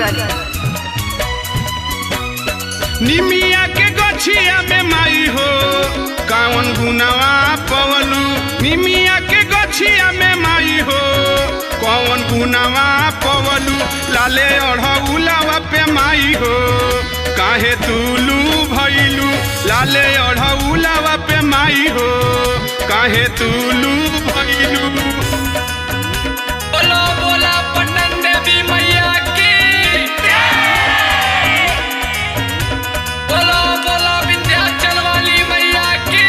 तिवारी। निमिया के गछिया में माई हो कौन गुनावा पवलू, निमिया के गछिया में माई हो कौन गुनावा पवलू, लाले अढ़उलावा पे माई हो काहे तुलू भइलू, लाले अढ़उलावा पे माई हो काहे तुलू भइलू। बोलो बोला पटन देवी मैया की, बोलो बोलो विंध्याचल वाली मैया की,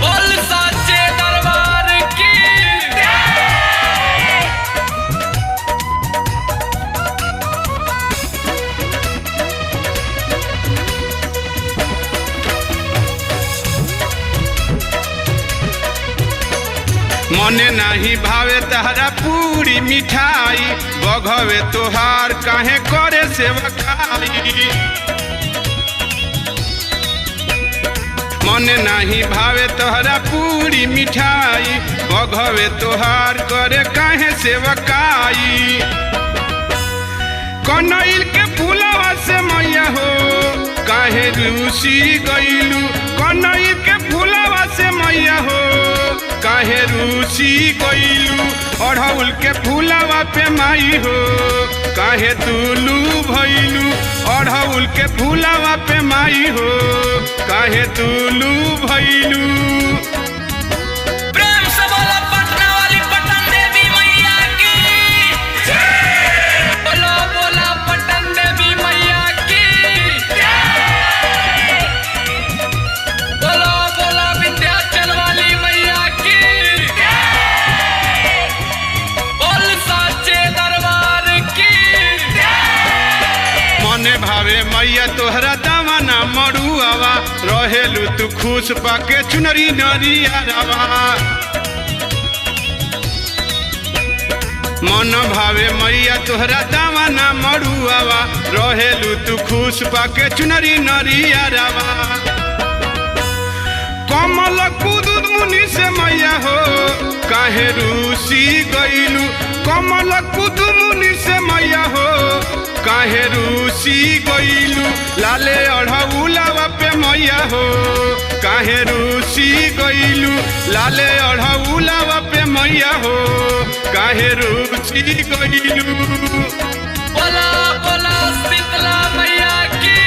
बोल साचे दरबार की। मने नाही भावे तहरा पूरी मिठाई, बघवे तोहार काहे करे सेवकाई। मने नाही भावे तोहरा पूरी मिठाई, बघवे तोहार करे काहे सेवकाई। कनैल के फूलवा से मैया हो काहे रूसी गइलू, कनैल के फूलवा से मैया हो काहे रूसी गइलू, अढ़उल के फूलवा पे माई हो काहे तुलू भइलू, अढ़उल के फूलवा पे माई हो काहे तुलू भइलू। प्रेम से बोलो पटना वाली पटन देवी मैया की, बोलो बोला पटन देवी मैया की, बोलो बोला विंध्याचल वाली मैया की, बोल साचे दरबार की। मने भावे मैया तोहरा दामना मड़ुआवा, रहेलू तू खुश पाके चुनरी नरियारवा। मन भावे मैया तोहरा दामना मड़ुआवा, रहेलू तू खुश पाके चुनरी नरियारवा। कमल कुदुद मुनि से मैया हो काहे रूसी गइलू, कमल कुदुद मुनि से मैया हो काहे रूसी गइलू, लाले अढ़उलावा पे मैया हो काहे रूसी गइलू, लाले अढ़उलावा पे मैया हो काहे रूसी गइलू। बोला बोला शीतला मैया की,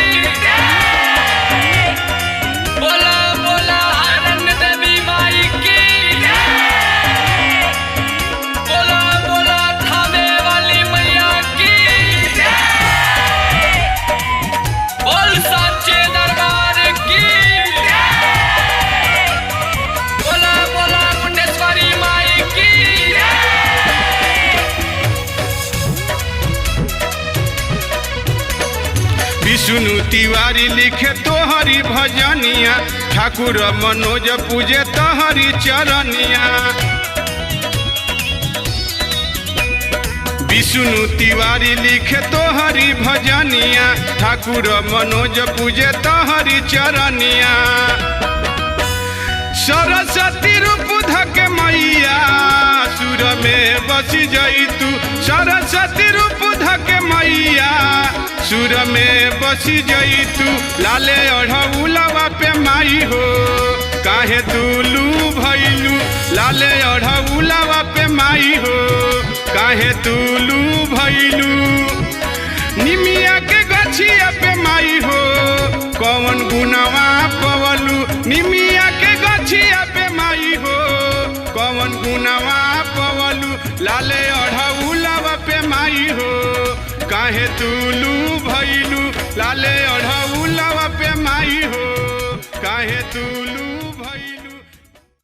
बोला बोला आनंद देवी माई की, बोला बोला थामे वाली मैया की, बोल साचे दरबार की, बोला बोला मुंडेश्वरी माई की। विष्णु तिवारी लिखे तोहरी भजनिया, ठाकुर मनोज पूजे तोहरी चरनिया। विष्णु तिवारी लिखे तोहरी भजनिया, ठाकुर मनोज पूजे तोहरी चरनिया। सरस्वती रूप धके मैया सुर में बसी जइतू, सरस्वती रूप धके मैया सुर में बसी जइतू, लाले अढ़उलावा पे माई हो काहे तुलू भइलू, लाले अढ़उलावा पे माई हो काहे तुलू भइलू। निमिया के गछिया पे माई हो कौन गुनावा पवलू, निमिया के गछिया पे माई हो कौन गुनावा पवलू, लाले अढ़उलावा पे माई हो काहे तुलू भइलू, लाले अढ़उलावा पे माई हो काहे तुलू भइलू।